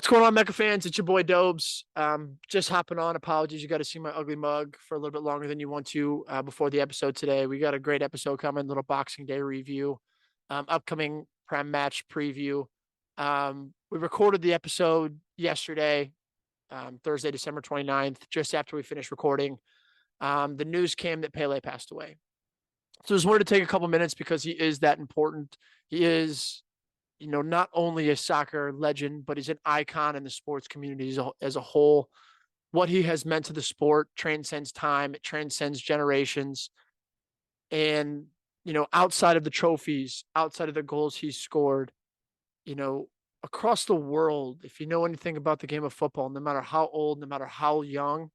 What's going on, Mecca fans? It's your boy Dobes. Just hopping on. Apologies, you got to see my ugly mug for a little bit longer than you want to before the episode today. We got a great episode coming, little Boxing Day review, upcoming Prem match preview. We recorded the episode yesterday, Thursday, December 29th, just after we finished recording. The news came that Pele passed away. So just wanted to take a couple minutes because he is that important. He is, not only a soccer legend, but he's an icon in the sports community as a whole. What he has meant to the sport transcends time, it transcends generations. And, outside of the trophies, outside of the goals he's scored, across the world, if you know anything about the game of football, no matter how old, no matter how young,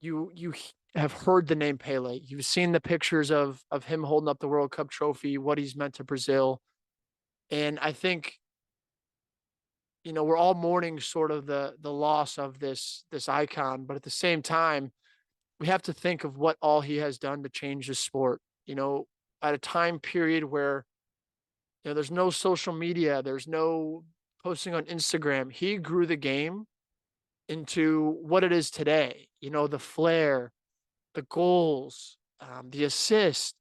you have heard the name Pele. You've seen the pictures of him holding up the World Cup trophy, what he's meant to Brazil. And I think, we're all mourning sort of the loss of this icon, but at the same time, we have to think of what all he has done to change the sport. At a time period where there's no social media, there's no posting on Instagram. He grew the game into what it is today. The flair, the goals, the assist,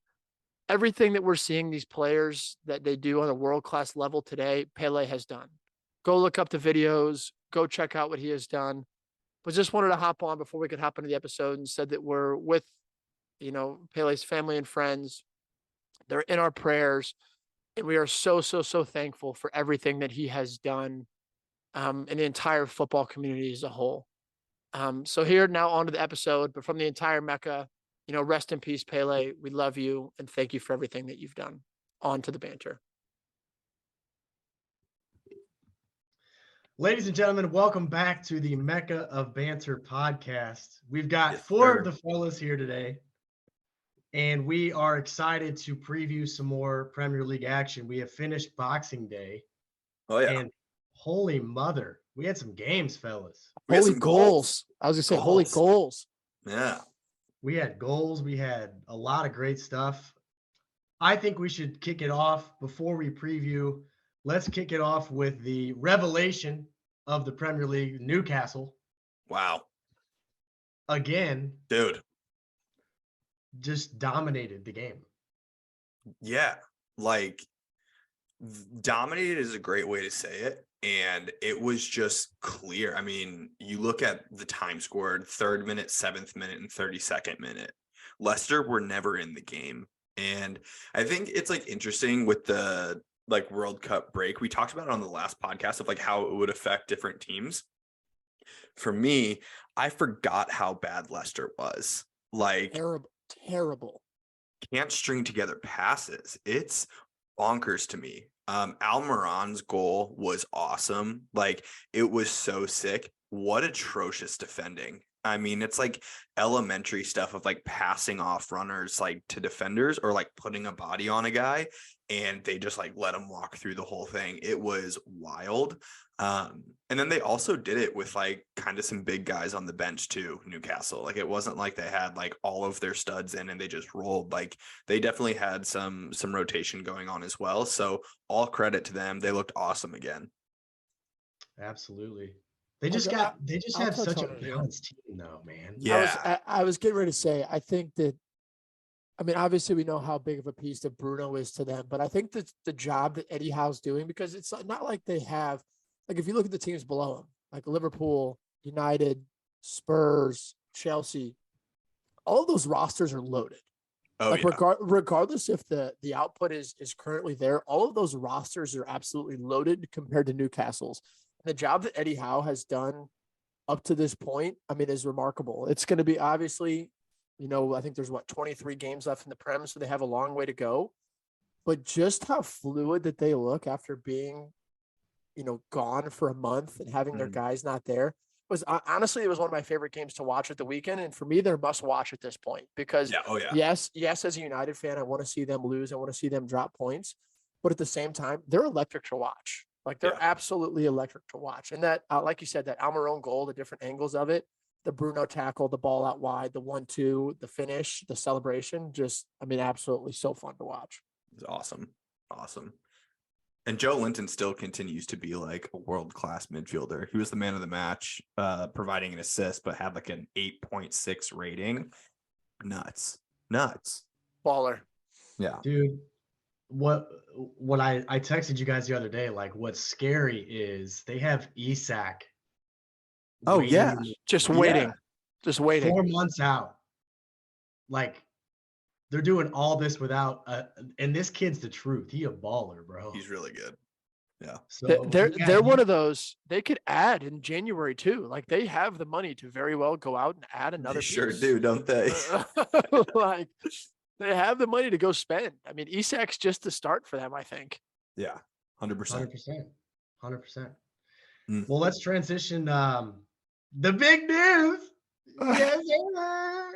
everything that we're seeing these players that they do on a world-class level today, Pele has done. Go look up the videos, go check out what he has done. But just wanted to hop on before we could hop into the episode and said that we're with, Pele's family and friends. They're in our prayers. And we are so, so, so thankful for everything that he has done in the entire football community as a whole. So here now on to the episode, but from the entire Mecca, rest in peace, Pele. We love you and thank you for everything that you've done. On to the banter. Ladies and gentlemen, welcome back to the Mecca of Banter podcast. We've got four of the fellas here today, and we are excited to preview some more Premier League action. We have finished Boxing Day. Oh, yeah. And holy mother, we had some games, fellas. Holy goals. I was going to say holy goals. Yeah. We had goals. We had a lot of great stuff. I think we should kick it off before we preview. Let's kick it off with the revelation of the Premier League, Newcastle. Wow. Again. Dude. Just dominated the game. Yeah. Dominated is a great way to say it. And it was just clear. I mean, you look at the time scored, 3rd minute, 7th minute, and 32nd minute. Leicester were never in the game. And I think it's interesting with the World Cup break. We talked about it on the last podcast of how it would affect different teams. For me, I forgot how bad Leicester was. Terrible. Can't string together passes. It's bonkers to me. Almiron's goal was awesome. It was so sick. What atrocious defending. I mean, it's elementary stuff of passing off runners to defenders or putting a body on a guy and they just let him walk through the whole thing. It was wild. And then they also did it with kind of some big guys on the bench too, Newcastle. It wasn't they had all of their studs in and they just rolled. They definitely had some rotation going on as well. So all credit to them. They looked awesome again. Absolutely. They just have such a balanced team though, man. Yeah. I was getting ready to say, I think that, obviously we know how big of a piece that Bruno is to them, but I think that the job that Eddie Howe's doing, because it's not like they have, if you look at the teams below him, Liverpool, United, Spurs, Chelsea, all of those rosters are loaded. Oh, regardless if the output is currently there, all of those rosters are absolutely loaded compared to Newcastle's. The job that Eddie Howe has done up to this point, is remarkable. It's going to be obviously, I think there's 23 games left in the Prem, so they have a long way to go. But just how fluid that they look after being, gone for a month and having their guys not there was honestly, it was one of my favorite games to watch at the weekend. And for me, they're must watch at this point because yes, as a United fan, I want to see them lose. I want to see them drop points. But at the same time, they're electric to watch. They're absolutely electric to watch. And that, like you said, that Almiron goal, the different angles of it, the Bruno tackle, the ball out wide, the 1-2, the finish, the celebration, absolutely so fun to watch. It's awesome. And Joe Linton still continues to be like a world-class midfielder. He was the man of the match, providing an assist, but had like an 8.6 rating. Nuts. Baller. Yeah. Dude, what I texted you guys the other day, like what's scary is they have Isak. Oh, yeah. Just Yeah. waiting. Just waiting. 4 months out. Like they're doing all this without and this kid's the truth. He a baller, bro. He's really good. Yeah. So They're one of those. They could add in January too. Like they have the money to very well go out and add another. They sure piece. do, don't they? Like they have the money to go spend. I mean, Isak's just the start for them, I think. Yeah, 100%. 100%. Mm. Well, let's transition. The big news. Yes, sir.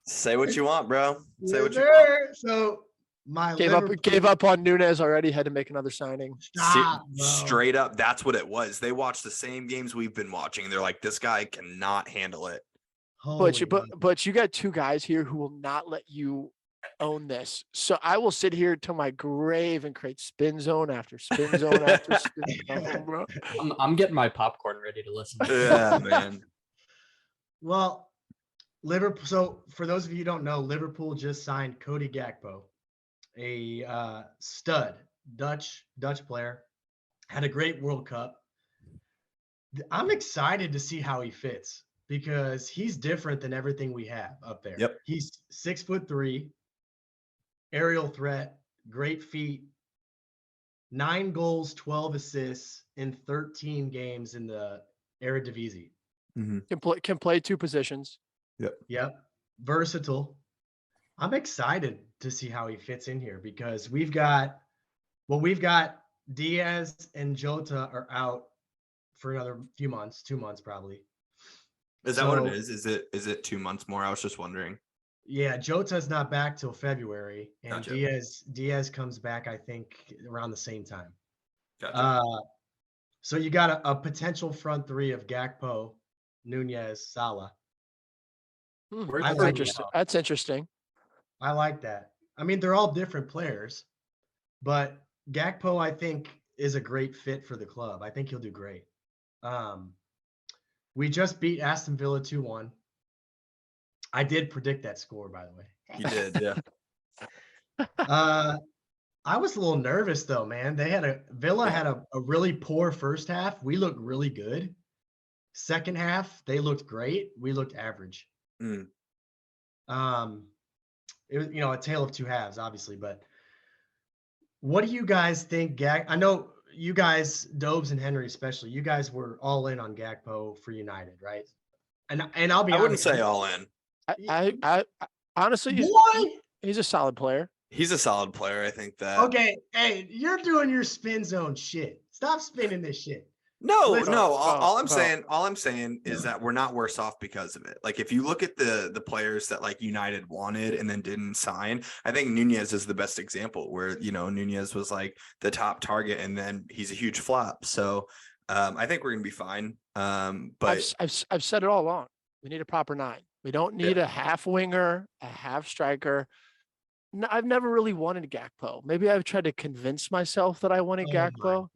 Say what you want, bro. Say Yes, what you sir. So my Gave up on Nunez already. Had to make another signing. Stop, bro. Straight up, that's what it was. They watched the same games we've been watching, and they're like, "This guy cannot handle it." But you got two guys here who will not let you own this. So I will sit here till my grave and create spin zone after spin zone after spin zone, bro. I'm getting my popcorn ready to listen. Yeah, man. Well, Liverpool. So for those of you who don't know, Liverpool just signed Cody Gakpo, a stud Dutch player. Had a great World Cup. I'm excited to see how he fits because he's different than everything we have up there. Yep. He's 6'3", aerial threat, great feet, 9 goals, 12 assists in 13 games in the Eredivisie. Mm-hmm. Can play two positions. Yep. Versatile. I'm excited to see how he fits in here because we've got Diaz and Jota are out for another few months, 2 months probably. Is that what it is? Is it 2 months more? I was just wondering. Yeah, Jota's not back till February, and Gotcha. Diaz comes back, I think, around the same time. Gotcha. So you got a potential front three of Gakpo, Nunez, Salah. That's interesting. I like that. I mean, they're all different players, but Gakpo, I think, is a great fit for the club. I think he'll do great. We just beat Aston Villa 2-1. I did predict that score, by the way. You did, yeah. I was a little nervous though, man. Villa had a really poor first half. We looked really good. Second half, they looked great. We looked average. Mm. It was, a tale of two halves, obviously, but what do you guys think? I know you guys, Dobes and Henry especially, you guys were all in on Gakpo for United, right? And I'll be honest. I wouldn't say all in. I honestly, he's a solid player. He's a solid player. I think that. Okay, hey, you're doing your spin zone shit. Stop spinning this shit. No. Listen, All I'm saying is that we're not worse off because of it. Like if you look at the players that like United wanted and then didn't sign, I think Nunez is the best example where Nunez was like the top target and then he's a huge flop. So I think we're gonna be fine. But I've said it all along. We need a proper 9. We don't need a half winger, a half striker. No, I've never really wanted Gakpo. Maybe I've tried to convince myself that I wanted Gakpo.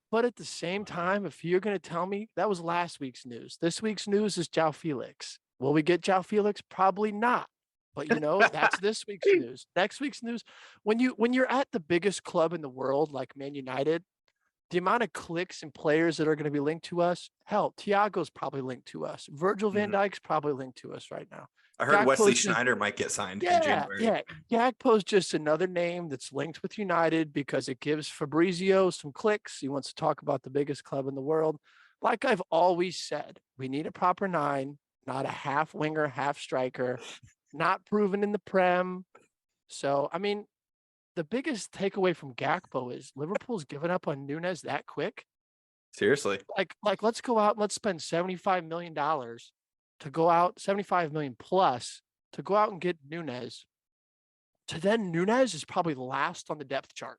But at the same time, if you're going to tell me that was last week's news, this week's news is João Felix. Will we get João Felix? Probably not. But that's this week's news. Next week's news, when you're at the biggest club in the world, like Man United, the amount of clicks and players that are going to be linked to us, hell, Thiago's probably linked to us. Virgil van Dijk's probably linked to us right now. I heard Wesley Sneijder might get signed in January. Yeah, Gakpo's just another name that's linked with United because it gives Fabrizio some clicks. He wants to talk about the biggest club in the world. Like I've always said, we need a proper 9, not a half winger, half striker, not proven in the Prem. So, I mean, the biggest takeaway from Gakpo is Liverpool's given up on Nunez that quick. Seriously. Like let's go out and let's spend $75 million to go out, 75 million plus to go out and get Nunez. To then Nunez is probably last on the depth chart.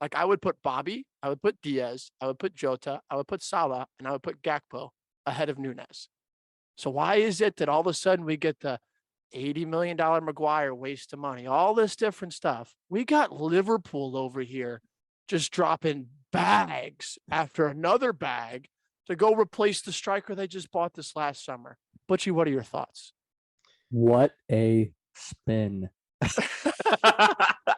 Like I would put Bobby, I would put Diaz, I would put Jota, I would put Salah, and I would put Gakpo ahead of Nunez. So why is it that all of a sudden we get the $80 million Maguire waste of money, all this different stuff? We got Liverpool over here just dropping bags after another bag to go replace the striker they just bought this last summer. Butchie, what are your thoughts? What a spin. That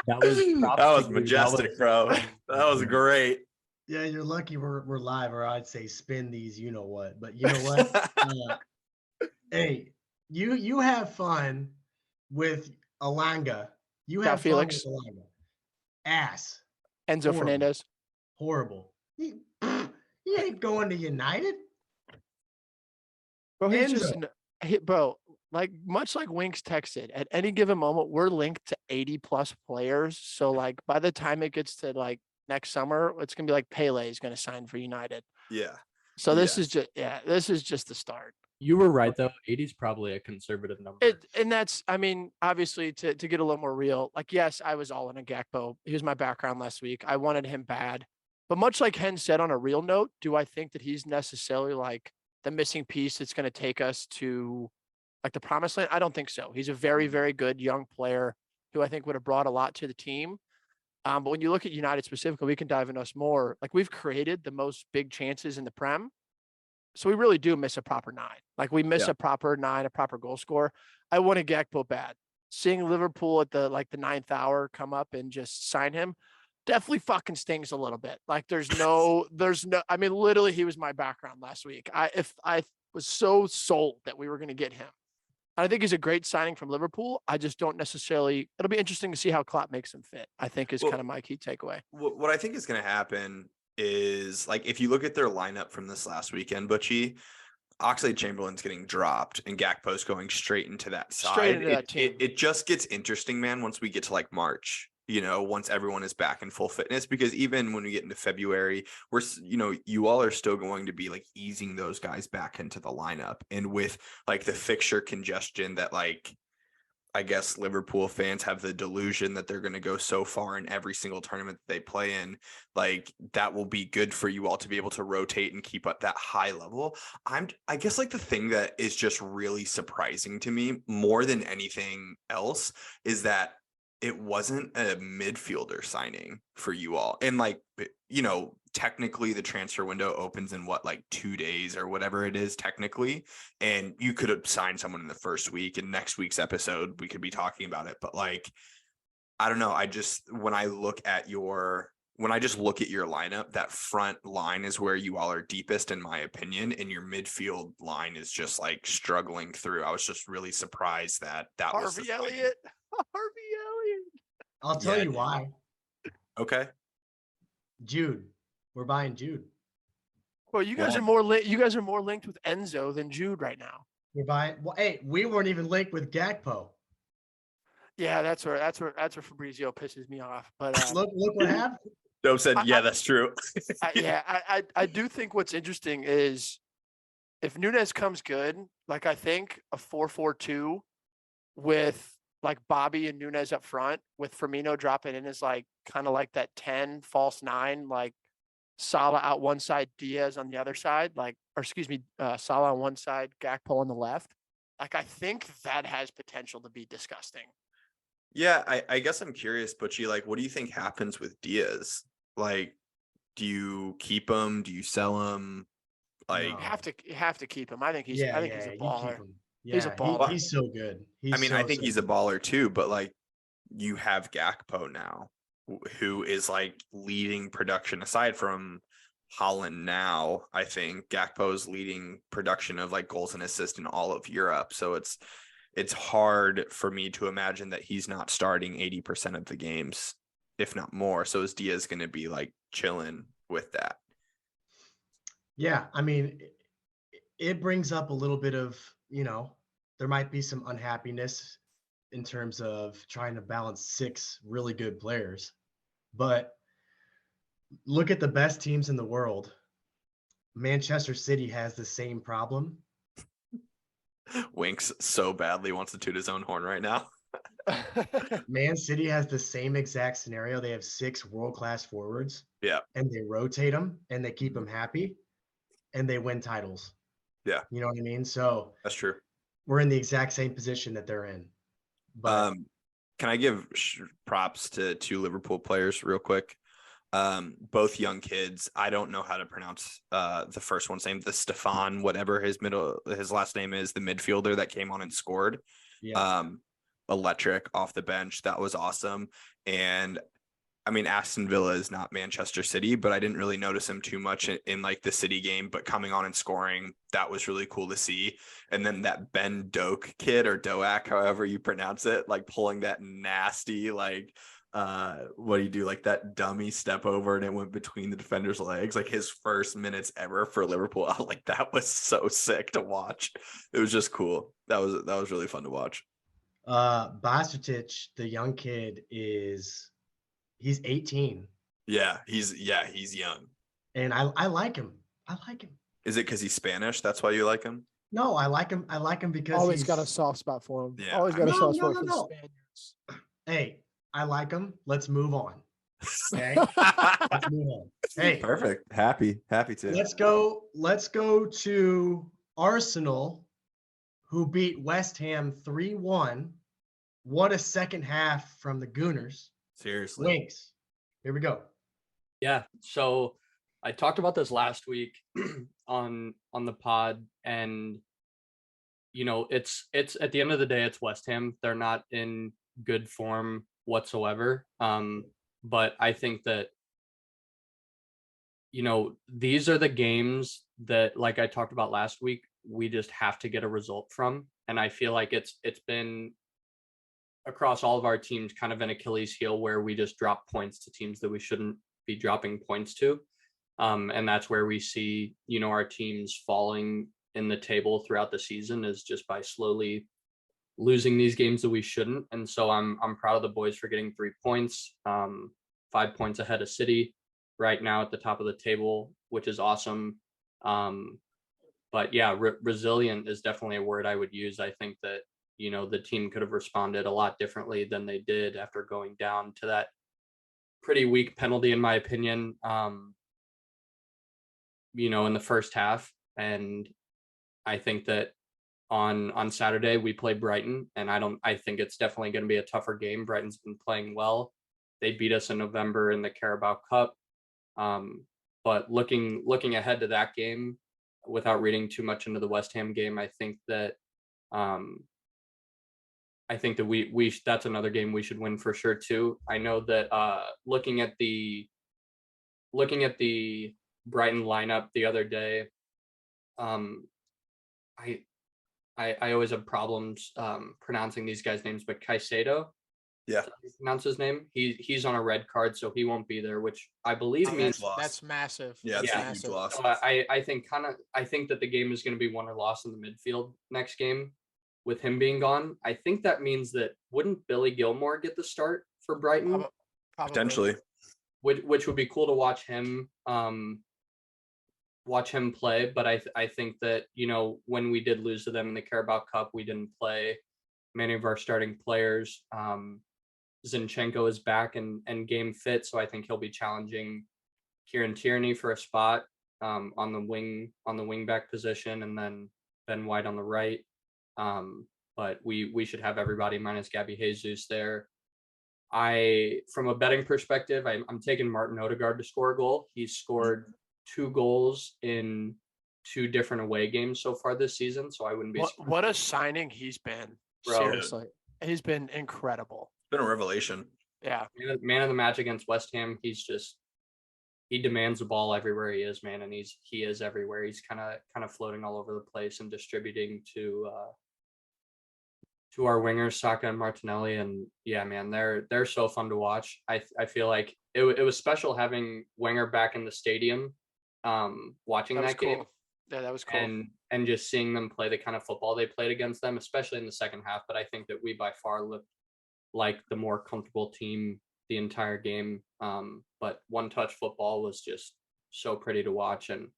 was props that to was you. majestic, bro. That was great. Yeah, you're lucky we're live, or I'd say spin these, you know what. But you know what? Hey, you have fun with Alanga. You Got have fun Felix. with Alanga. Ass. Enzo Horrible. Fernandez. Horrible. He ain't going to United. Bro, he's Enzo. just bro, like much like Winks texted, at any given moment, we're linked to 80 plus players. So like by the time it gets to like next summer, it's gonna be like Pele is gonna sign for United. Yeah. So this is Yes. this is just the start. You were right though. 80 is probably a conservative number. And that's, I mean, obviously to get a little more real, like, yes, I was all in a Gakpo. He was my background last week. I wanted him bad. But much like Hen said on a real note, do I think that he's necessarily like the missing piece that's going to take us to like the promised land? I don't think so. He's a very, very good young player who I think would have brought a lot to the team. But when you look at United specifically, we can dive into us more. Like we've created the most big chances in the Prem. So we really do miss a proper 9. Like we miss a proper 9, a proper goal scorer. I want to Gakpo bad. Seeing Liverpool at the 9th hour come up and just sign him definitely fucking stings a little bit. Like there's no, I mean, literally he was my background last week. I was so sold that we were going to get him. I think he's a great signing from Liverpool. I just don't necessarily, it'll be interesting to see how Klopp makes him fit, I think is kind of my key takeaway. What I think is going to happen is like if you look at their lineup from this last weekend, Butchie, Oxlade-Chamberlain's getting dropped and Gakpo's going straight into that side. Straight into that team. It just gets interesting, man, once we get to like March, once everyone is back in full fitness, because even when we get into February, you all are still going to be like easing those guys back into the lineup. And with like the fixture congestion that like, I guess Liverpool fans have the delusion that they're going to go so far in every single tournament that they play in, like that will be good for you all to be able to rotate and keep up that high level. I guess like the thing that is just really surprising to me more than anything else is that it wasn't a midfielder signing for you all. And like, technically the transfer window opens in like 2 days or whatever it is technically. And you could have signed someone in the first week, and next week's episode, we could be talking about it. But like, I don't know. When I just look at your lineup, that front line is where you all are deepest, in my opinion. And your midfield line is just like struggling through. I was just really surprised that was Harvey Elliott. I'll tell you why. Okay. Jude. We're buying Jude. Well, you guys are more linked with Enzo than Jude right now. We're buying. Well, hey, we weren't even linked with Gakpo. Yeah, that's where Fabrizio pisses me off. But look what happened. Dope said, "Yeah, that's true." I do think what's interesting is if Nunes comes good, like I think a 4-4-2 with like Bobby and Nunes up front, with Firmino dropping in as like kind of like that 10 false 9, like Salah out one side, Diaz on the other side, Salah on one side, Gakpo on the left. Like I think that has potential to be disgusting. Yeah, I guess I'm curious, Butchie, like, what do you think happens with Diaz? Like, do you keep him? Do you sell him? Like, you have to keep him. I think he's a baller. Yeah, he's a baller. He's so good. I think he's a baller too, but like you have Gakpo now, who is like leading production aside from Holland now. I think Gakpo is leading production of like goals and assists in all of Europe. So it's hard for me to imagine that he's not starting 80% of the games, if not more. So is Diaz going to be like chilling with that? Yeah, I mean, it brings up a little bit of, there might be some unhappiness in terms of trying to balance 6 really good players. But look at the best teams in the world. Manchester City has the same problem. Winks so badly wants to toot his own horn right now. Man City has the same exact scenario. They have 6 world-class forwards. Yeah. And they rotate them and they keep them happy and they win titles. Yeah. You know what I mean? So that's true. We're in the exact same position that they're in. But can I give props to 2 Liverpool players real quick? Both young kids. I don't know how to pronounce the first one's name, the Stefan, whatever his last name is, the midfielder that came on and scored. Yeah. Electric off the bench. That was awesome. And I mean, Aston Villa is not Manchester City, but I didn't really notice him too much in like the City game, but coming on and scoring, that was really cool to see. And then that Ben Doak kid, or Doak, however you pronounce it, like pulling that nasty, like, what do you do? Like that dummy step over and it went between the defender's legs, like his first minutes ever for Liverpool. I was like, that was so sick to watch. It was just cool. That was really fun to watch. Bacetic, the young kid, he's 18. Yeah, he's young. And I like him. I like him. Is it because he's Spanish? That's why you like him? No, I like him. I like him because Always he's got a soft spot for him. Yeah, Always I got a mean- soft No, spot for no. the Spaniards. Hey, I like him. Let's move on. Okay. Let's move on. Hey, Perfect. Happy to. let's go to Arsenal, who beat West Ham 3-1. What a second half from the Gooners. Seriously. Winks. Here we go. Yeah. So I talked about this last week on the pod, and it's at the end of the day, it's West Ham. They're not in good form whatsoever. But I think that these are the games that, like I talked about last week, we just have to get a result from. And I feel like it's been across all of our teams kind of an Achilles heel where we just drop points to teams that we shouldn't be dropping points to. And that's where we see, our teams falling in the table throughout the season, is just by slowly losing these games that we shouldn't. And so I'm proud of the boys for getting 3 points, 5 points ahead of City right now at the top of the table, which is awesome. But yeah, resilient is definitely a word I would use. I think that, the team could have responded a lot differently than they did after going down to that pretty weak penalty, in my opinion, in the first half. And I think that on Saturday we play Brighton, and I think it's definitely going to be a tougher game. Brighton's been playing well. They beat us in November in the Carabao Cup. But looking ahead to that game, without reading too much into the West Ham game, I think that we that's another game we should win for sure too. I know that looking at the Brighton lineup the other day, I always have problems pronouncing these guys' names, but Caicedo, Yeah. pronounce his name. He's on a red card, so he won't be there, which I believe means loss. That's massive. Yeah, That's it's a massive. huge loss. So I think that the game is going to be won or lost in the midfield next game with him being gone. I think that means that wouldn't Billy Gilmore get the start for Brighton, Probably. Potentially. which would be cool to watch him play. But I think that when we did lose to them in the Carabao Cup, we didn't play many of our starting players. Zinchenko is back and game fit, so I think he'll be challenging Kieran Tierney for a spot on the wing back position, and then Ben White on the right. But we should have everybody minus Gabby Jesus there. From a betting perspective, I'm taking Martin Odegaard to score a goal. He's scored 2 goals in 2 different away games so far this season, so I wouldn't be. What a signing he's been. Bro. Seriously, he's been incredible. Been a revelation. Yeah. Man of the match against West Ham. He demands the ball everywhere he is, man, and he is everywhere. He's kind of floating all over the place and distributing to our wingers, Saka and Martinelli. And yeah, man, they're so fun to watch. I feel like it was special having Wenger back in the stadium, watching that game. Cool. Yeah, that was cool. And just seeing them play the kind of football they played against them, especially in the second half. But I think that we by far looked like the more comfortable team the entire game. But one-touch football was just so pretty to watch. And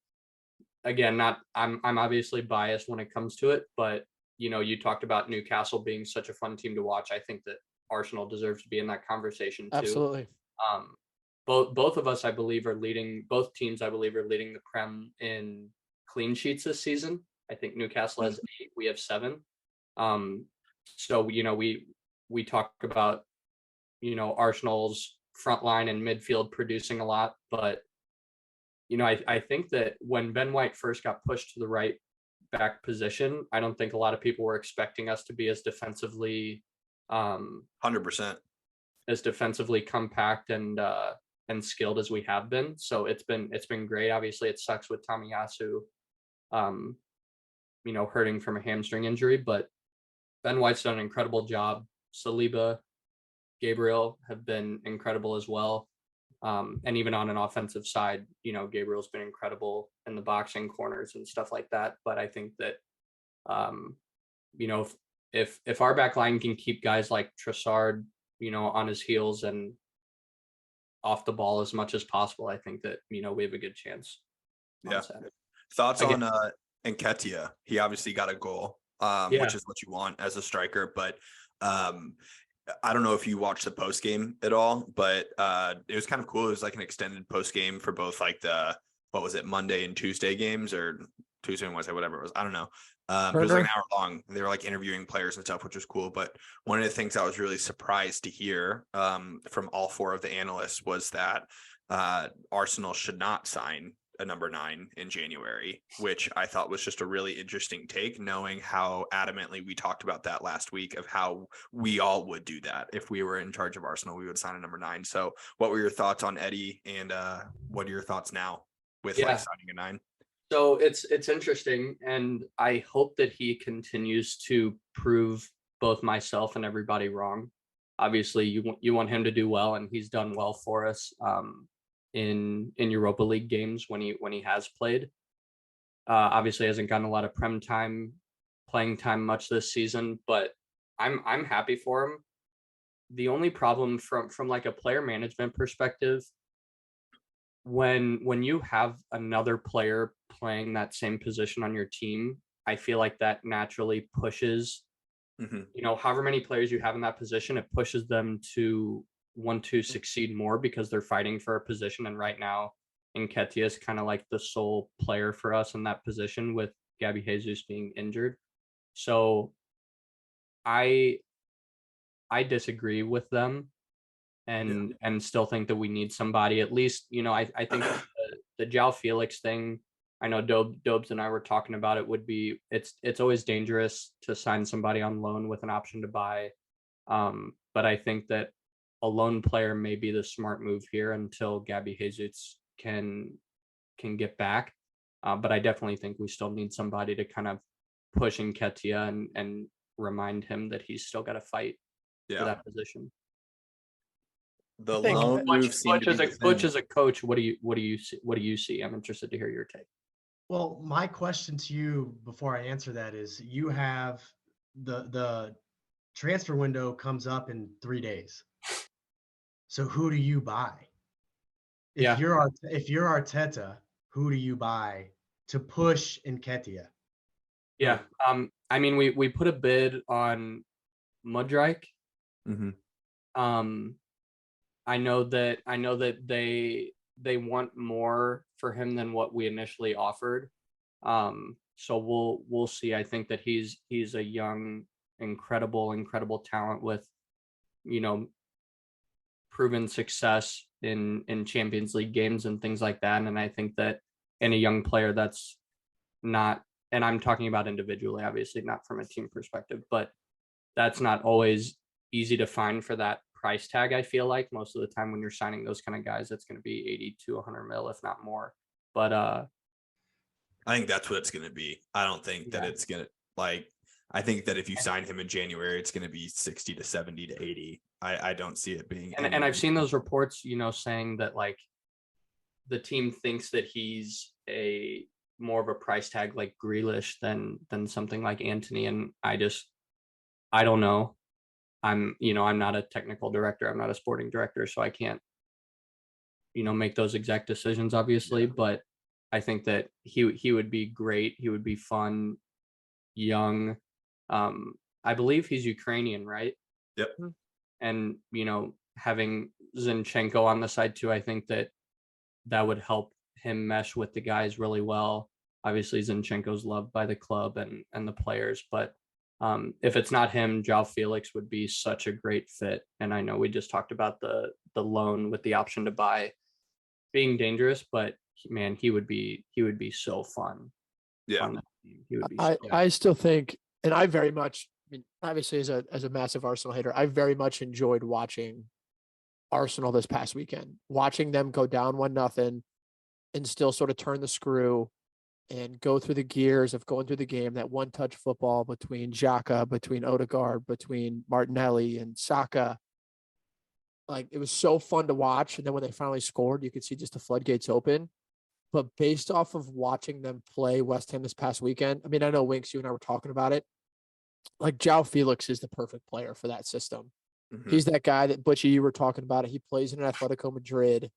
again, I'm obviously biased when it comes to it, but you talked about Newcastle being such a fun team to watch. I think that Arsenal deserves to be in that conversation too. Absolutely. Both of us, I believe, are leading. Both teams, I believe, are leading the Prem in clean sheets this season. I think Newcastle has 8. We have 7. So we talk about Arsenal's front line and midfield producing a lot. But, I think that when Ben White first got pushed to the right back position, I don't think a lot of people were expecting us to be as defensively 100%. as defensively compact and skilled as we have been. So it's been great. Obviously it sucks with Tomiyasu hurting from a hamstring injury, but Ben White's done an incredible job. Saliba, Gabriel have been incredible as well. And even on an offensive side, Gabriel's been incredible in the boxing corners and stuff like that. But I think that, if our back line can keep guys like Trossard, on his heels and off the ball as much as possible, I think that, we have a good chance. Yeah. Thoughts on Nketiah? He obviously got a goal, which is what you want as a striker. But I don't know if you watched the post game at all, but it was kind of cool. It was like an extended post game for both like Monday and Tuesday games, or Tuesday and Wednesday, whatever it was. I don't know. It was like an hour long. They were like interviewing players and stuff, which was cool. But one of the things I was really surprised to hear from all four of the analysts was that Arsenal should not sign a number 9 in January, which I thought was just a really interesting take, knowing how adamantly we talked about that last week of how we all would do that. If we were in charge of Arsenal, we would sign a number 9. So what were your thoughts on Eddie, and what are your thoughts now with like signing a 9? So it's interesting, and I hope that he continues to prove both myself and everybody wrong. Obviously, you want him to do well, and he's done well for us in Europa League games when he has played. Obviously, hasn't gotten a lot of playing time much this season, but I'm happy for him. The only problem from like a player management perspective, when you have another player playing that same position on your team, I feel like that naturally pushes, however many players you have in that position, it pushes them to want to succeed more because they're fighting for a position. And right now, Nketiah is kind of like the sole player for us in that position, with Gabby Jesus being injured. So I disagree with them, and still think that we need somebody. At least, I think the João Felix thing, I know Dobes and I were talking about it, would be it's always dangerous to sign somebody on loan with an option to buy. But I think that a loan player may be the smart move here until Gabby Jesus can get back. But I definitely think we still need somebody to kind of push Nketiah and remind him that he's still got to fight for that position. The loan move Butch as a coach, what do you see? I'm interested to hear your take. Well, my question to you before I answer that is, you have the transfer window comes up in 3 days. So who do you buy? If you're Arteta, who do you buy to push Nketiah? Yeah. I mean, we put a bid on Mudryk. I know that they want more for him than what we initially offered. So we'll see. I think that he's a young, incredible talent with, proven success in Champions League games and things like that. And I think that in a young player, that's not, and I'm talking about individually, obviously not from a team perspective, but that's not always easy to find for that price tag. I feel like most of the time when you're signing those kind of guys, it's going to be 80 to 100 mil, if not more. But I think that's what it's going to be. I don't think that it's going to, I think that if you sign him in January, it's going to be 60 to 70 to 80. I don't see it being. And I've seen those reports, saying that like the team thinks that he's a more of a price tag like Grealish than something like Antony. And I don't know. I'm not a technical director. I'm not a sporting director, so I can't, make those exact decisions, obviously. But I think that he would be great. He would be fun, young. I believe he's Ukrainian, right? Yep. And, having Zinchenko on the side too, I think that would help him mesh with the guys really well. Obviously, Zinchenko's loved by the club and the players, but if it's not him, João Felix would be such a great fit. And I know we just talked about the loan with the option to buy being dangerous, but man, he would be so fun Yeah. on that team. He would be I still think, and I very much, I mean, obviously as a massive Arsenal hater, I very much enjoyed watching Arsenal this past weekend, watching them go down 1-0 and still sort of turn the screw and go through the gears of going through the game. That one-touch football between Xhaka, between Odegaard, between Martinelli and Saka. Like, it was so fun to watch. And then when they finally scored, you could see just the floodgates open. But based off of watching them play West Ham this past weekend, I mean, I know Winks, you and I were talking about it. Like, João Felix is the perfect player for that system. Mhm. He's that guy that Butchie, you were talking about it. He plays in Atletico Madrid.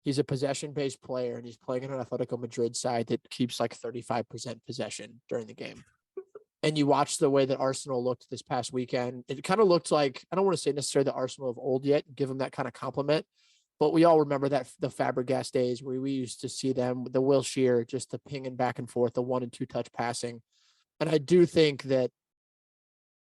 He's a possession-based player, and he's playing in an Atletico Madrid side that keeps like 35% possession during the game. And you watch the way that Arsenal looked this past weekend. It kind of looked like, I don't want to say necessarily the Arsenal of old yet, give them that kind of compliment, but we all remember that the Fabregas days where we used to see them, the Wilshere, just the pinging back and forth, the 1 and 2 touch passing. And I do think that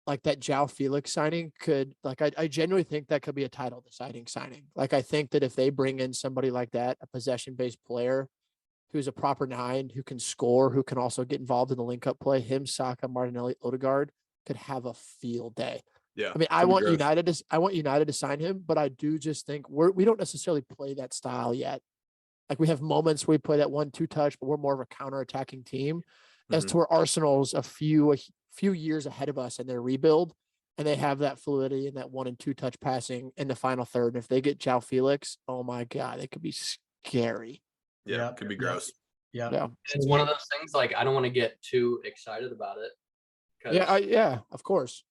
like that João Felix signing could, like, I genuinely think that could be a title deciding signing. Like, I think that if they bring in somebody like that, a possession based player who's a proper 9, who can score, who can also get involved in the link up play, him, Saka, Martinelli, Odegaard could have a field day. Yeah. I mean, I want United to sign him, but I do just think we don't necessarily play that style yet. Like, we have moments where we play that 1-2 touch, but we're more of a counter-attacking team. As to where Arsenal's a few years ahead of us in their rebuild, and they have that fluidity and that 1 and 2 touch passing in the final third. And if they get João Felix, oh my God, they could be scary. Yeah. Yep. Could be Yep. gross. Yeah. It's one of those things, like, I don't want to get too excited about it. Yeah, of course.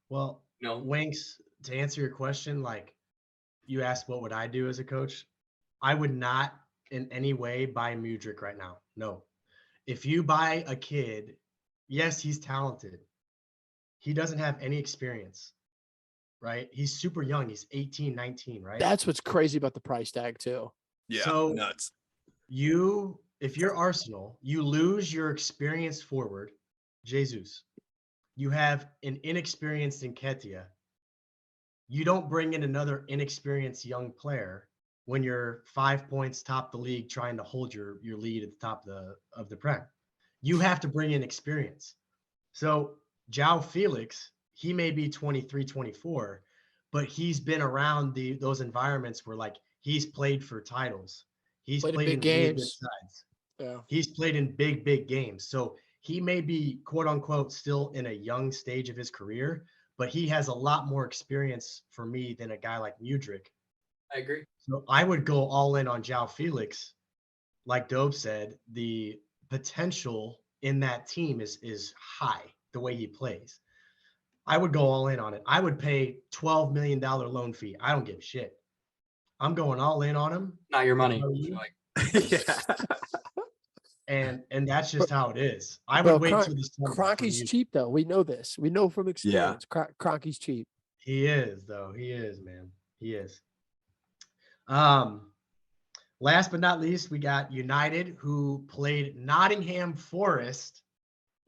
Well, No. Winks, to answer your question, like you asked, what would I do as a coach? I would not in any way buy Mudryk right now. No. If you buy a kid, yes, he's talented. He doesn't have any experience, right? He's super young. He's 18, 19, right? That's what's crazy about the price tag too. Yeah. So Nuts. if you're Arsenal, you lose your experienced forward, Jesus. You have an inexperienced Nketiah. You don't bring in another inexperienced young player when you're 5 points top the league trying to hold your lead at the top of the Prem. You have to bring in experience. So João Felix, he may be 23, 24, but he's been around those environments where, like, he's played for titles. He's Played in played big in really good games. sides. Yeah. He's played in big games. So he may be, quote unquote, still in a young stage of his career, but he has a lot more experience for me than a guy like Mudryk. I agree. So I would go all in on João Felix. Like Dobe said, the potential in that team is high the way he plays. I would go all in on it. I would pay $12 million loan fee. I don't give a shit. I'm going all in on him. Not your money. Yeah. And that's just how it is. I Bro, would wait till this summer for Kroenke's you. cheap though. We know this. We know from experience. Kroenke's cheap. He is, though. He is, man. He is. Last but not least, we got United, who played Nottingham Forest.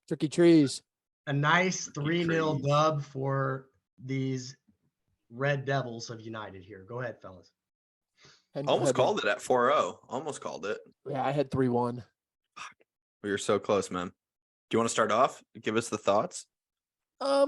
Tricky trees. A nice 3-0 trees. dub for these Red Devils of United here. Go ahead, fellas. Almost called it at 4-0. Almost called it. Yeah, I had 3-1. We were so close, man. Do you want to start off? Give us the thoughts. I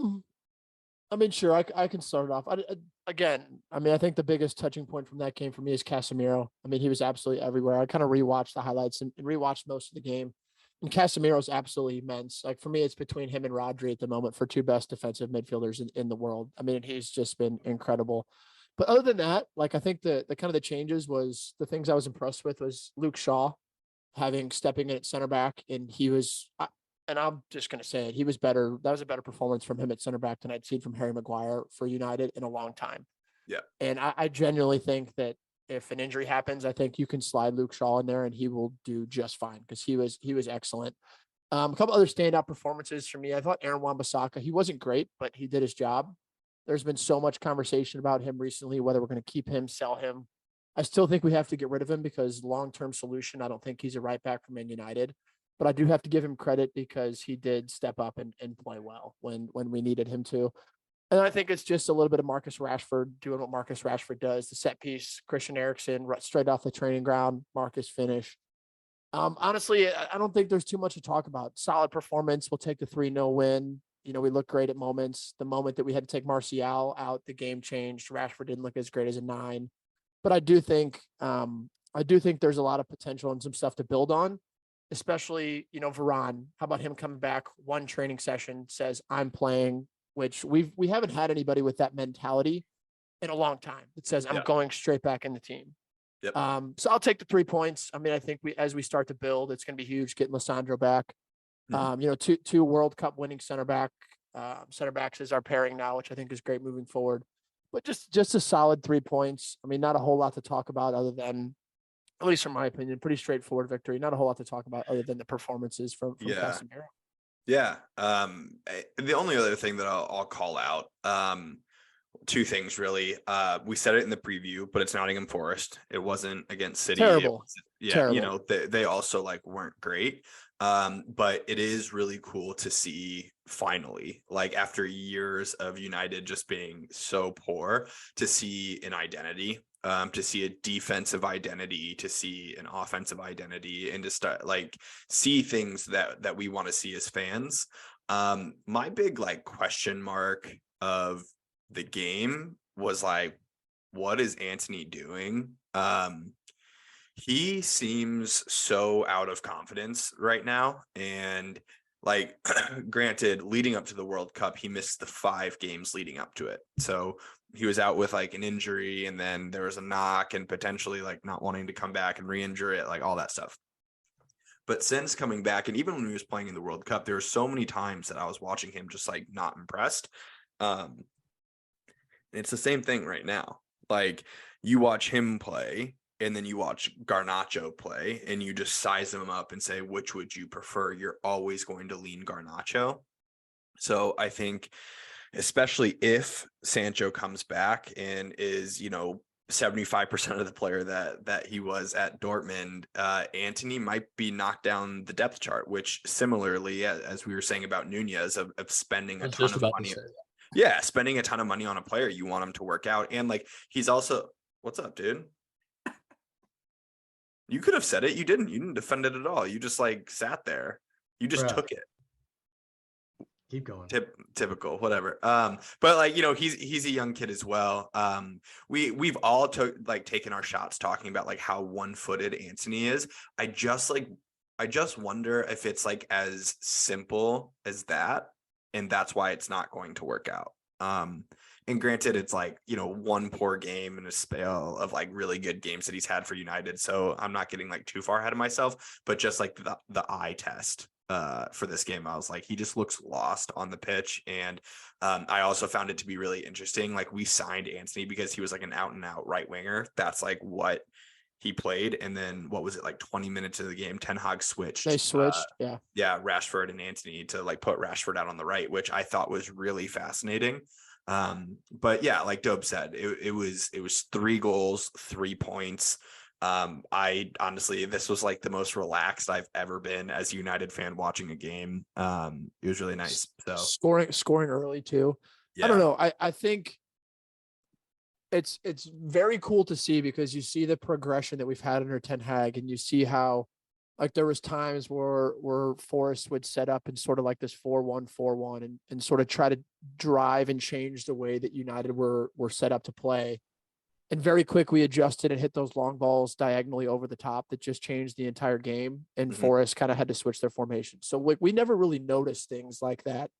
mean, sure, I can start it off. I think the biggest touching point from that game for me is Casemiro. I mean, he was absolutely everywhere. I kind of rewatched the highlights and rewatched most of the game. And Casemiro's absolutely immense. Like, for me, it's between him and Rodri at the moment for 2 best defensive midfielders in the world. I mean, he's just been incredible. But other than that, like, I think the kind of the changes was the things I was impressed with was Luke Shaw stepping in at center back, and he was, and I'm just going to say it, he was better. That was a better performance from him at center back than I'd seen from Harry Maguire for United in a long time. Yeah. And I genuinely think that if an injury happens, I think you can slide Luke Shaw in there and he will do just fine because he was excellent. A couple other standout performances for me. I thought Aaron Wan-Bissaka, he wasn't great, but he did his job. There's been so much conversation about him recently, whether we're going to keep him, sell him. I still think we have to get rid of him because long-term solution, I don't think he's a right back for Man United. But I do have to give him credit because he did step up and play well when we needed him to. And I think it's just a little bit of Marcus Rashford doing what Marcus Rashford does. The set piece, Christian Eriksen, straight off the training ground, Marcus finish. Honestly, I don't think there's too much to talk about. Solid performance. We'll take the 3-0 win. We look great at moments. The moment that we had to take Martial out, the game changed. Rashford didn't look as great as a 9. But I do think there's a lot of potential and some stuff to build on, especially, Varane. How about him coming back one training session, says, I'm playing, which we haven't had anybody with that mentality in a long time. It says, I'm Yeah. going straight back in the team. Yep. So I'll take the 3 points. I mean, I think as we start to build, it's going to be huge getting Lissandro back. Two World Cup winning center backs is our pairing now, which I think is great moving forward. But just a solid 3 points. I mean, not a whole lot to talk about other than, at least from my opinion, pretty straightforward victory. Not a whole lot to talk about other than the performances from Casemiro. Yeah. The only other thing that I'll call out, 2 things really. We said it in the preview, but it's Nottingham Forest. It wasn't against City. Terrible. Terrible. They also weren't great. But it is really cool to see finally, after years of United just being so poor, to see an identity, to see a defensive identity, to see an offensive identity, and to start see things that we want to see as fans. My big question mark of the game was what is Antony doing? He seems so out of confidence right now. And granted, leading up to the World Cup, he missed the 5 games leading up to it. So he was out with an injury, and then there was a knock and potentially not wanting to come back and re-injure it, all that stuff. But since coming back, and even when he was playing in the World Cup, there were so many times that I was watching him just not impressed. It's the same thing right now. You watch him play, and then you watch Garnacho play, and you just size them up and say, which would you prefer? You're always going to lean Garnacho. So I think, especially if Sancho comes back and is, 75% of the player that he was at Dortmund, Antony might be knocked down the depth chart, which similarly, as we were saying about Nunez, of spending a ton of money. Yeah, spending a ton of money on a player, you want him to work out. And he's also, what's up, dude? You could have said it. You didn't defend it at all. You just sat there. You just took it. Keep going. Typical, whatever. But he's a young kid as well. We've all taken our shots talking about how one-footed Antony is. I just wonder if it's as simple as that, and that's why it's not going to work out. And granted, it's one poor game in a spell of really good games that he's had for United. So I'm not getting too far ahead of myself, but just the eye test for this game, I was he just looks lost on the pitch. And I also found it to be really interesting. We signed Antony because he was an out and out right winger. That's what he played. And then what was it, 20 minutes of the game, Ten Hag switched. They switched. Yeah. Rashford and Antony to put Rashford out on the right, which I thought was really fascinating. But yeah, like Dope said, it was 3 goals, 3 points. I honestly, this was the most relaxed I've ever been as a United fan watching a game. It was really nice. So scoring early too. Yeah. I don't know. I think it's very cool to see, because you see the progression that we've had under Ten Hag, and you see how there was times where Forrest would set up in sort of this 4-1-4-1 and sort of try to drive and change the way that United were set up to play. And very quick, we adjusted and hit those long balls diagonally over the top that just changed the entire game. And Forrest kind of had to switch their formation. So we never really noticed things like that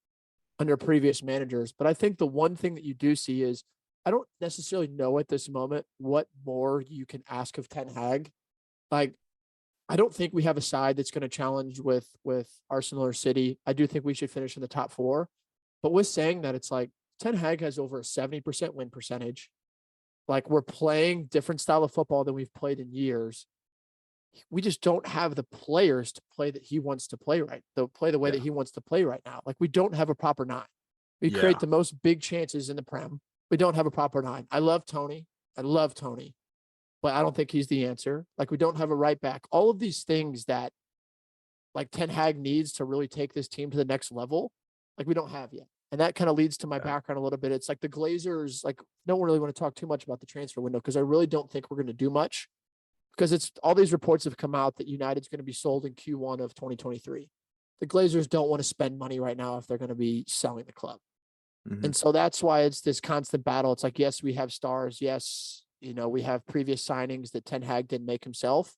under previous managers. But I think the one thing that you do see is, I don't necessarily know at this moment what more you can ask of Ten Hag. I don't think we have a side that's going to challenge with Arsenal or City. I do think we should finish in the top 4. But with saying that, it's Ten Hag has over a 70% win percentage. We're playing different style of football than we've played in years. We just don't have the players to play that he wants to play the way that he wants to play right now. We don't have a proper 9. We create the most big chances in the Prem. We don't have a proper 9. I love Tony, but I don't think he's the answer. We don't have a right back. All of these things that Ten Hag needs to really take this team to the next level, we don't have yet. And that kind of leads to my background a little bit. It's like the Glazers, like, don't really want to talk too much about the transfer window because I really don't think we're going to do much because it's all these reports have come out that United's going to be sold in Q1 of 2023. The Glazers don't want to spend money right now if they're going to be selling the club. And so that's why it's this constant battle. It's like, yes, we have stars. Yes, we have previous signings that Ten Hag didn't make himself.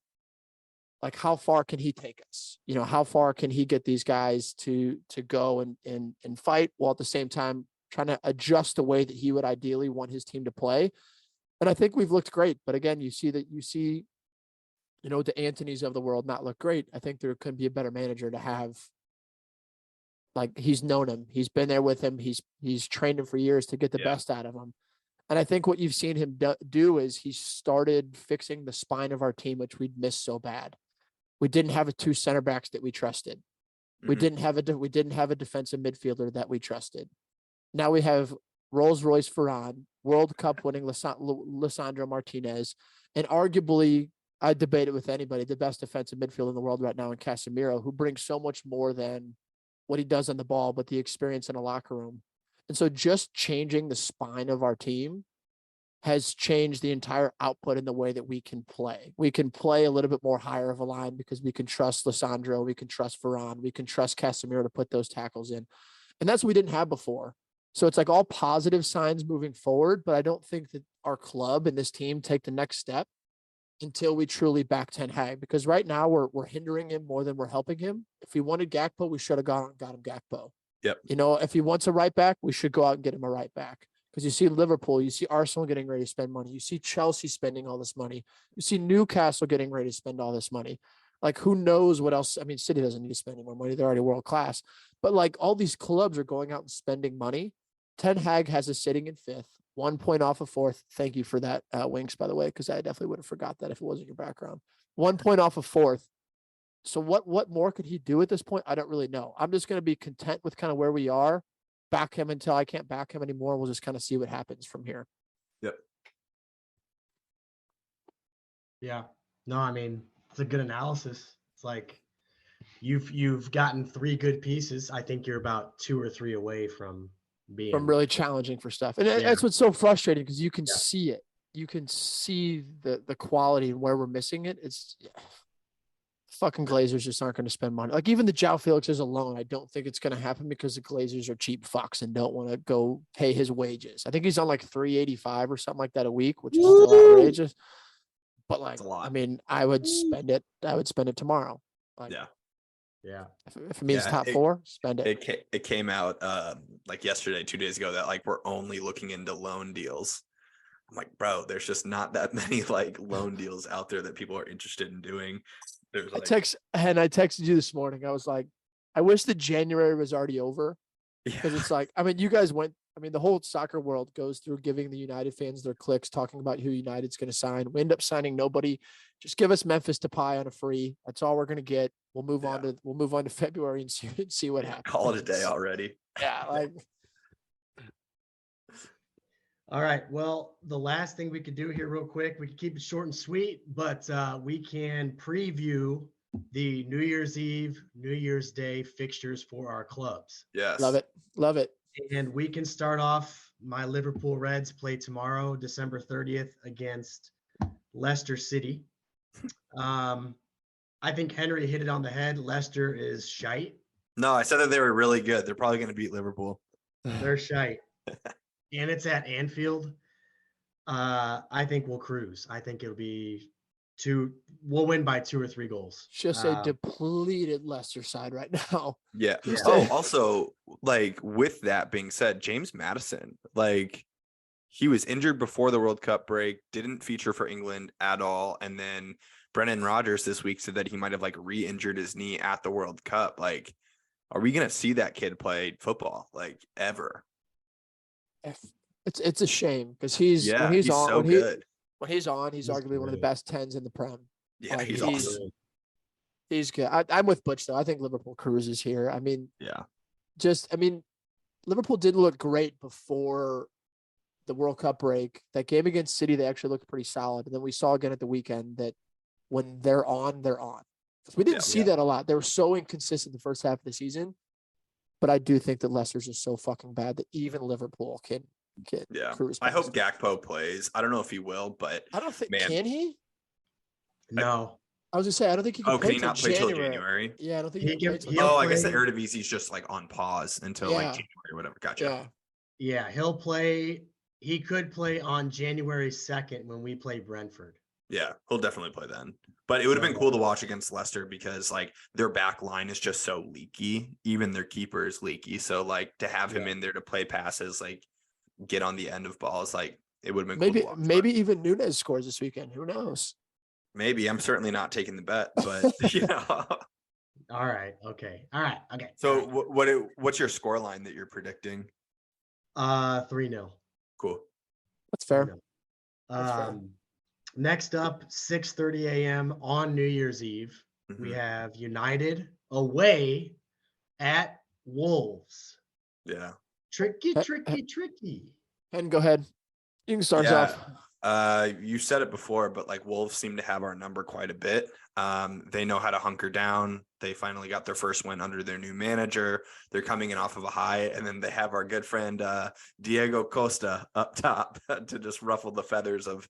Like, how far can he take us? How far can he get these guys to go and fight while at the same time trying to adjust the way that he would ideally want his team to play? And I think we've looked great. But again, you see the Anthonys of the world not look great. I think there could be a better manager to have. Like, he's known him. He's been there with him. He's trained him for years to get the best out of him. And I think what you've seen him do is he started fixing the spine of our team, which we'd missed so bad. We didn't have two center backs that we trusted. We didn't have a defensive midfielder that we trusted. Now we have Rolls-Royce Varane, World Cup winning Lisandro Martinez, and arguably, I debate it with anybody, the best defensive midfielder in the world right now in Casemiro, who brings so much more than what he does on the ball, but the experience in a locker room. And so just changing the spine of our team has changed the entire output in the way that we can play. We can play a little bit more higher of a line because we can trust Lisandro, we can trust Varane, we can trust Casemiro to put those tackles in. And that's what we didn't have before. So it's like all positive signs moving forward, but I don't think that our club and this team take the next step until we truly back Ten Hag, because right now we're hindering him more than we're helping him. If we wanted Gakpo, we should have got him Gakpo. Yep. If he wants a right back, we should go out and get him a right back. Because you see Liverpool, you see Arsenal getting ready to spend money. You see Chelsea spending all this money. You see Newcastle getting ready to spend all this money. Like, who knows what else? I mean, City doesn't need to spend any more money. They're already world class. But like, all these clubs are going out and spending money. Ten Hag has us sitting in fifth, 1 point off of fourth. Thank you for that, Winks, by the way, because I definitely would have forgot that if it wasn't your background. 1 point off of fourth. So what more could he do at this point? I don't really know. I'm just going to be content with kind of where we are, back him until I can't back him anymore. We'll just kind of see what happens from here. Yep. Yeah. No, I mean, it's a good analysis. It's like you've gotten 3 good pieces. I think you're about 2 or 3 away from really challenging for stuff. And that's what's so frustrating, because you can see it. You can see the quality and where we're missing it. It's fucking Glazers just aren't going to spend money. Like, even the João Felixes alone, I don't think it's going to happen because the Glazers are cheap fucks and don't want to go pay his wages. I think he's on like $385 or something like that a week, which is still outrageous. But like, I mean, I would spend it. I would spend it tomorrow. Like, yeah. If it means top 4, spend it. It came out like yesterday, 2 days ago, that like we're only looking into loan deals. I'm like, bro, there's just not that many like loan deals out there that people are interested in doing. There's like, I texted you this morning. I was like, I wish that January was already over, because it's like, I mean, you guys the whole soccer world goes through giving the United fans their clicks, talking about who United's going to sign. We end up signing nobody. Just give us Memphis Depay on a free. That's all we're going to get. We'll move on to February and see what happens. Call it a day already. Yeah. Like, all right. Well, the last thing we could do here real quick, we can keep it short and sweet, but we can preview the New Year's Eve, New Year's Day fixtures for our clubs. Yes. Love it. Love it. And we can start off. My Liverpool Reds play tomorrow, December 30th, against Leicester City. I think Henry hit it on the head. Leicester is shite. No, I said that they were really good. They're probably going to beat Liverpool. They're shite. And it's at Anfield. I think we'll cruise. I think it'll be we'll win by 2 or 3 goals. Just a depleted Leicester side right now. Yeah. Oh, also, like, with that being said, James Maddison, like, he was injured before the World Cup break, didn't feature for England at all. And then Brendan Rodgers this week said that he might have like re-injured his knee at the World Cup. Like, are we going to see that kid play football like ever? It's a shame, because he's good. When he's on, he's arguably one of the best 10s in the Prem. Yeah, like, he's awesome. He's good. I'm with Butch though. I think Liverpool cruises here. I mean, Liverpool didn't look great before the World Cup break. That game against City, they actually looked pretty solid. And then we saw again at the weekend that when they're on, they're on. We didn't see that a lot. They were so inconsistent the first half of the season. but I do think that Leicester's just so fucking bad that even Liverpool can Yeah. cruise I hope past them. Gakpo plays. I don't know if he will, but I don't think, man. can he? No, I was gonna say, I don't think he can Oh, play can he till not play till January. January? Yeah, I don't think he he can play can. till He'll Oh, I January. guess the play. Eredivisie is just like on pause until like Yeah. January or whatever. Gotcha. Yeah. Yeah, he'll play. He could play on January 2nd when we play Brentford. Yeah, he'll definitely play then. But it would have been So- cool to watch against Leicester because like their back line is just so leaky. Even their keeper is leaky. So like to have him Yeah. in there to play passes, like get on the end of balls, like it would have been cool to watch. Maybe even Nunes scores this weekend. Who knows? Maybe. I'm certainly not taking the bet, but you know. All right. Okay. All right. Okay. So all right. what's your score line that you're predicting? 3-0. Cool. That's fair. 3-0. That's fair. Next up, 6:30 a.m. on New Year's Eve, we Mhm. have United away at Wolves. Yeah. Tricky, Uh, tricky. And go ahead. You can start us off. You said it before, but like Wolves seem to have our number quite a bit. They know how to hunker down. They finally got their first win under their new manager. They're coming in off of a high, and then they have our good friend Diego Costa up top to just ruffle the feathers of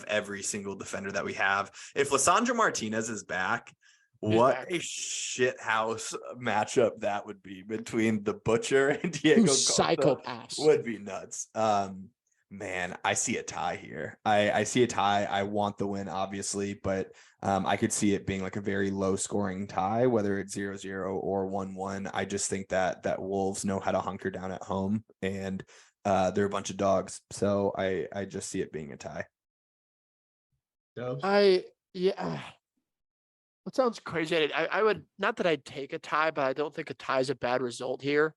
every single defender that we have. If Lisandro Martinez is back, what back. a shit house matchup that would be between the Butcher and Diego Two Costa. psychopaths. Would be nuts. Man, I see a tie here. I see a tie. I want the win, obviously, but I could see it being like a very low scoring tie, whether it's 0-0 or 1-1. I just think that Wolves know how to hunker down at home, and they're a bunch of dogs. So I just see it being a tie. Dubs? Yeah. It sounds crazy. I would, not that I'd take a tie, but I don't think a tie is a bad result here.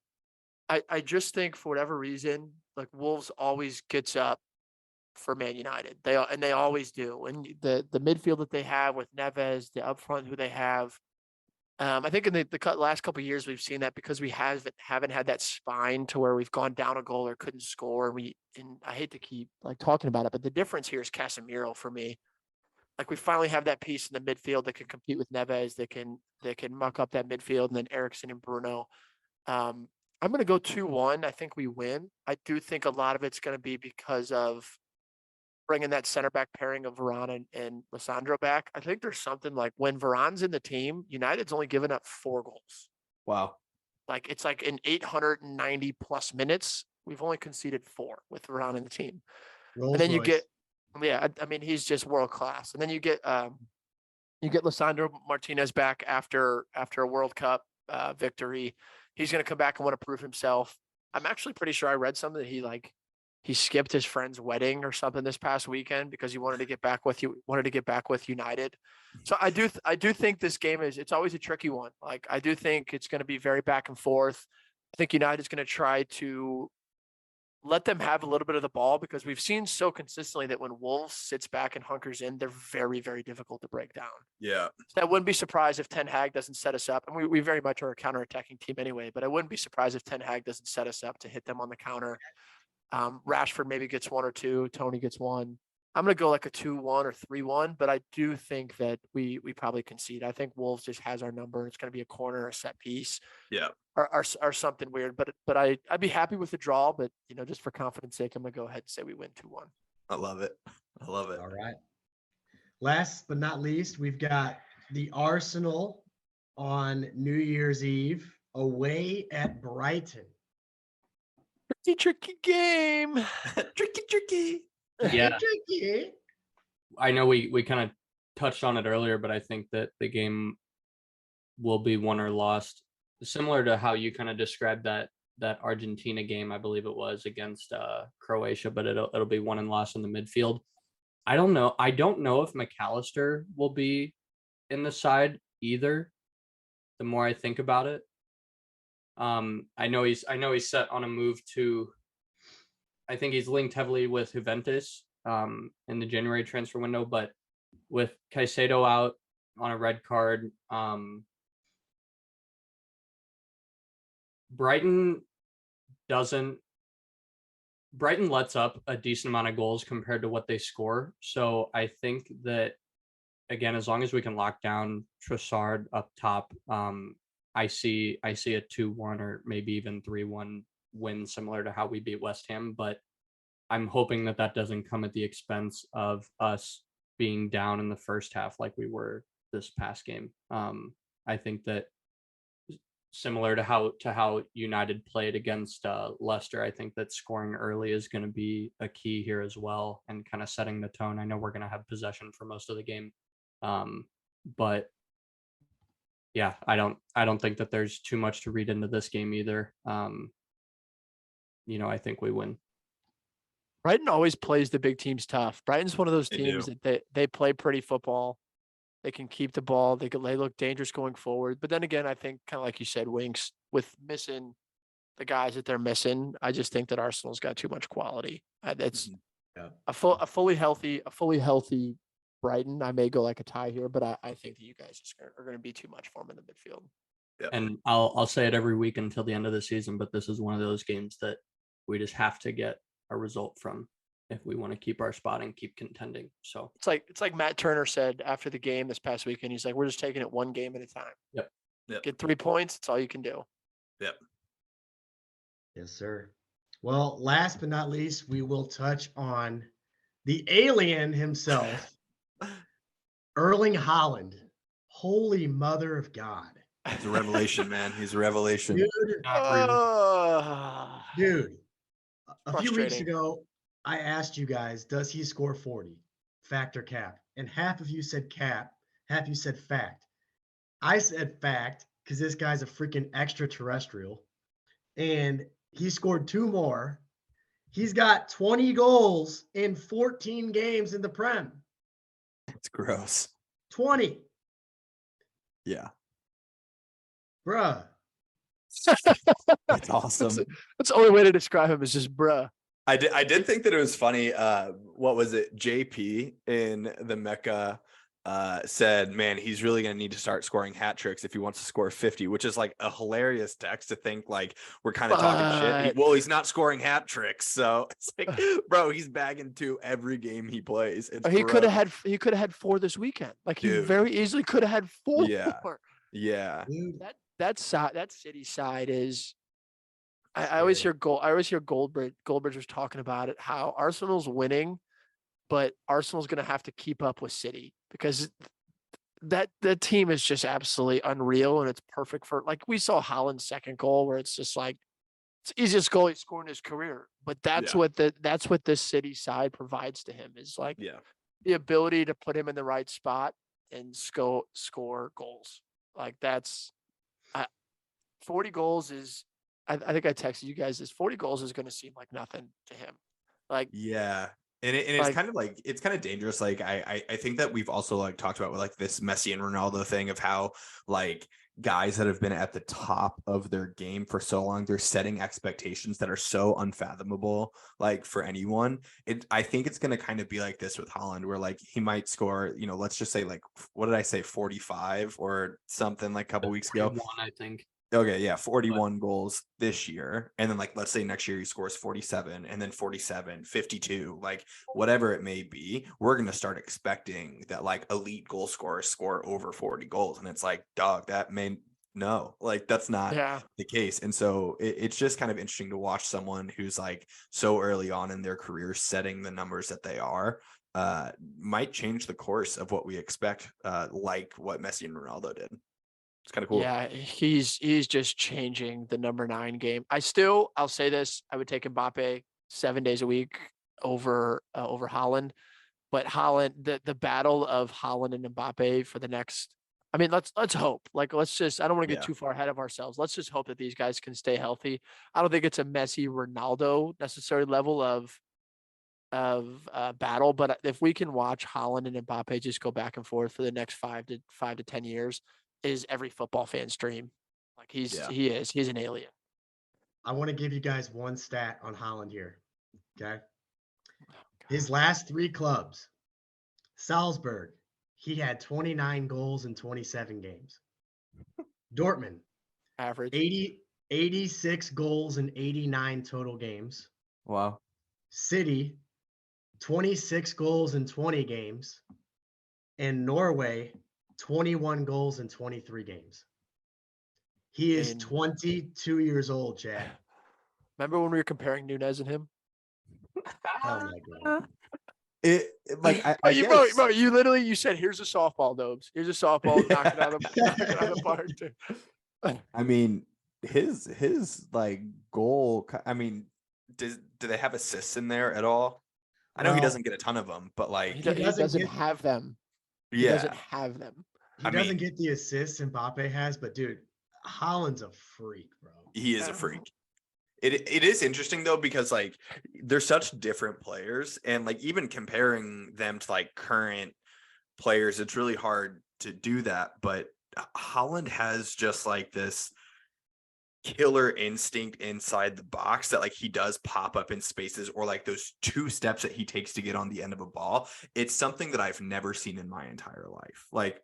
I just think for whatever reason, like Wolves always gets up for Man United. They always do. And the midfield that they have with Neves, the upfront who they have, I think in the last couple of years we've seen that because we haven't had that spine to where we've gone down a goal or couldn't score. And I hate to keep like talking about it, but the difference here is Casemiro for me. Like we finally have that piece in the midfield that can compete with Neves, that can muck up that midfield, and then Eriksen and Bruno. I'm going to go 2-1. I think we win. I do think a lot of it's going to be because of bringing that center back pairing of Varane and Lisandro back. I think there's something like when Varane's in the team, United's only given up 4 goals. Wow. Like it's like in 890 plus minutes, we've only conceded 4 with Varane in the team. Rolls And then you Royce. get, yeah, I mean, he's just world class. And then you get Lisandro Martinez back after a World Cup victory. He's going to come back and want to prove himself. I'm actually pretty sure I read something that he skipped his friend's wedding or something this past weekend because he wanted to get back with United. So I do think this game it's always a tricky one. Like I do think it's going to be very back and forth. I think United's going to try to let them have a little bit of the ball because we've seen so consistently that when Wolves sits back and hunkers in, they're very, very difficult to break down. Yeah. So I wouldn't be surprised if Ten Hag doesn't set us up. And we very much are a counter-attacking team anyway, but I wouldn't be surprised if Ten Hag doesn't set us up to hit them on the counter. Rashford maybe gets 1 or 2. Tony gets 1. I'm going to go like a 2-1 or 3-1, but I do think that we probably concede. I think Wolves just has our number. It's going to be a corner, a set piece. Yeah. Or something weird, but I'd be happy with the draw. But just for confidence sake, I'm gonna go ahead and say we win 2-1. I love it. All right. Last but not least, we've got the Arsenal on New Year's Eve away at Brighton. Tricky game. Tricky. Yeah. Tricky. I know we kind of touched on it earlier, but I think that the game will be won or lost, similar to how you kind of described that Argentina game, I believe it was against Croatia, but it'll be won and lost in the midfield. I don't know if McAllister will be in the side either. The more I think about it, I know he's set on a move to. I think he's linked heavily with Juventus in the January transfer window, but with Caicedo out on a red card, Brighton lets up a decent amount of goals compared to what they score. So I think that, again, as long as we can lock down Trossard up top, I see a 2-1 or maybe even 3-1 win, similar to how we beat West Ham. But I'm hoping that doesn't come at the expense of us being down in the first half like we were this past game. I think that similar to how United played against Leicester, I think that scoring early is going to be a key here as well, and kind of setting the tone. I know we're going to have possession for most of the game, but yeah, I don't think that there's too much to read into this game either. I think we win. Brighton always plays the big teams tough. Brighton's one of those They teams do. that they play pretty football. They can keep the ball. They look dangerous going forward. But then again, I think kind of like you said, Winks, with missing the guys that they're missing, I just think that Arsenal's got too much quality. It's Mhm. Yeah. a fully healthy Brighton. I may go like a tie here, but I think that you guys are going to be too much for them in the midfield. And I'll say it every week until the end of the season, but this is one of those games that we just have to get a result from if we want to keep our spot and keep contending. So It's like Matt Turner said after the game this past weekend. He's like, we're just taking it one game at a time. Yep. Get 3 points. It's all you can do. Yep. Yes, sir. Well, last but not least, we will touch on the alien himself, Erling Haaland. Holy mother of God. He's a revelation, man. He's a revelation. Dude, dude, a few weeks Frustrating. ago, I asked you guys, does he score 40? Fact or cap? And half of you said cap, half of you said fact. I said fact because this guy's a freaking extraterrestrial. And he scored 2 more. He's got 20 goals in 14 games in the Prem. It's gross. 20. Yeah. Bruh. That's awesome. That's the only way to describe him is just bruh. I did think that it was funny. What was it? JP in the Mecca said, man, he's really going to need to start scoring hat tricks if he wants to score 50, which is like a hilarious text to think like we're kind of talking shit. Well, he's not scoring hat tricks. So it's like, bro, he's bagging 2 every game he plays. It's He could have gross. had 4 this weekend. Like he Dude. very easily could have had 4. Yeah. Yeah. Dude. That City side is. I always hear Goldbridge was talking about it, how Arsenal's winning, but Arsenal's going to have to keep up with City because the team is just absolutely unreal, and it's perfect for, like, we saw Haaland's second goal where it's just like it's the easiest goal he's scored in his career. But that's what this City side provides to him is like the ability to put him in the right spot and score goals. Like that's 40 goals is. I think I texted you guys this. 40 goals is going to seem like nothing to him. Like, yeah. And it's kind of like, it's kind of dangerous. Like, I think that we've also like talked about with like this Messi and Ronaldo thing of how like guys that have been at the top of their game for so long, they're setting expectations that are so unfathomable, like for anyone. I think it's going to kind of be like this with Haaland, where like he might score, let's just say like, what did I say? 45 or something like a couple weeks ago. 41, I think. Okay, yeah, 41 goals this year. And then like let's say next year he scores 47 and then 47, 52, like whatever it may be, we're going to start expecting that like elite goal scorers score over 40 goals. And it's like, dog, that's not the case. And so it's just kind of interesting to watch someone who's like so early on in their career setting the numbers that they are, might change the course of what we expect, like what Messi and Ronaldo did. It's kind of cool. Yeah, he's just changing the number 9 game. I'll say this, I would take Mbappe 7 days a week over Haaland, but Haaland, the battle of Haaland and Mbappe for the next, I mean, let's hope. Like, I don't want to get too far ahead of ourselves. Let's just hope that these guys can stay healthy. I don't think it's a Messi Ronaldo necessary level of battle, but if we can watch Haaland and Mbappe just go back and forth for the next 5 to 10 years, is every football fan's dream. Like he's an alien. I want to give you guys one stat on Haaland here. Okay. His last 3 clubs, Salzburg, he had 29 goals in 27 games. Dortmund, Average 86 goals in 89 total games. Wow. City, 26 goals in 20 games. And Norway, 21 goals in 23 games. He is And 22 years old, Chad. remember when we were comparing Nunez and him? Oh my God. I You, guess you literally you said, "Here's a softball, Dobes. Here's a softball. Knock it out of the park." Too. I mean his like goal. I mean, do they have assists in there at all? I know he Well, doesn't get a ton of them, but like He doesn't doesn't get- have them. He doesn't yeah, have them. he I doesn't mean- get the assists Mbappe has, but dude, Haaland's a freak, bro. he is a freak. It is interesting though, because like they're such different players, and like even comparing them to like current players, it's really hard to do that. But Haaland has just like this killer instinct inside the box that like he does pop up in spaces, or like those 2 steps that he takes to get on the end of a ball. It's something that I've never seen in my entire life. Like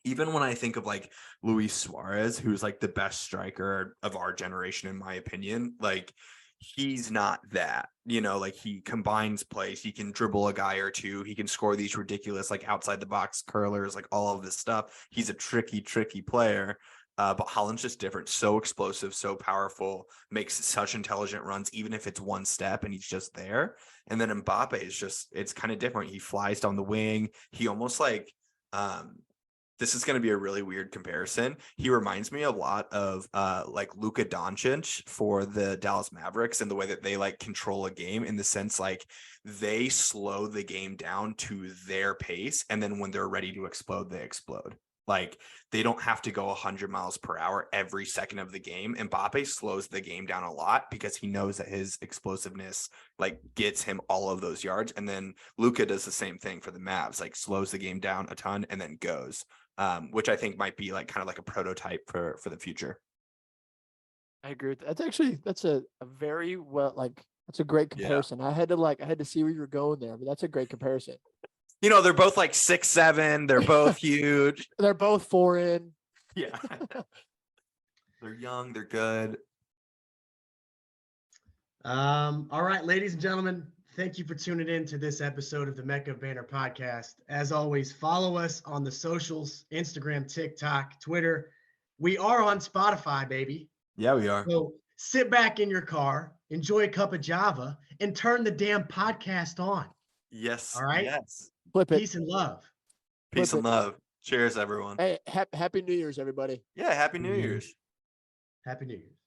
even when I think of like Luis Suarez, who's like the best striker of our generation, in my opinion, like he's not that, like he combines plays, he can dribble a guy or two, he can score these ridiculous, like outside the box curlers, like all of this stuff. He's a tricky player. But Haaland's just different, so explosive, so powerful, makes such intelligent runs, even if it's 1 step and he's just there. And then Mbappe is just, it's kind of different. He flies down the wing. He almost like, this is going to be a really weird comparison. He reminds me a lot of like Luka Doncic for the Dallas Mavericks, and the way that they like control a game, in the sense like they slow the game down to their pace, and then when they're ready to explode, they explode. Like they don't have to go 100 miles per hour every second of the game. Mbappe slows the game down a lot because he knows that his explosiveness like gets him all of those yards. And then Luka does the same thing for the Mavs, like slows the game down a ton and then goes, which I think might be like kind of like a prototype for the future. I agree with that. That's a very that's a great comparison. I had to see where you were going there, but that's a great comparison. They're both like 6'7". They're both huge. They're both foreign. Yeah. They're young. They're good. All right, ladies and gentlemen, thank you for tuning in to this episode of the Mecca of Banner podcast. As always, follow us on the socials, Instagram, TikTok, Twitter. We are on Spotify, baby. Yeah, we are. So sit back in your car, enjoy a cup of Java, and turn the damn podcast on. Yes. All right. Yes. Flip it. Peace and love. Peace Flip and it. love. Cheers, everyone. Hey, happy New Year's, everybody. Yeah. Happy New Year's. Happy New Year's.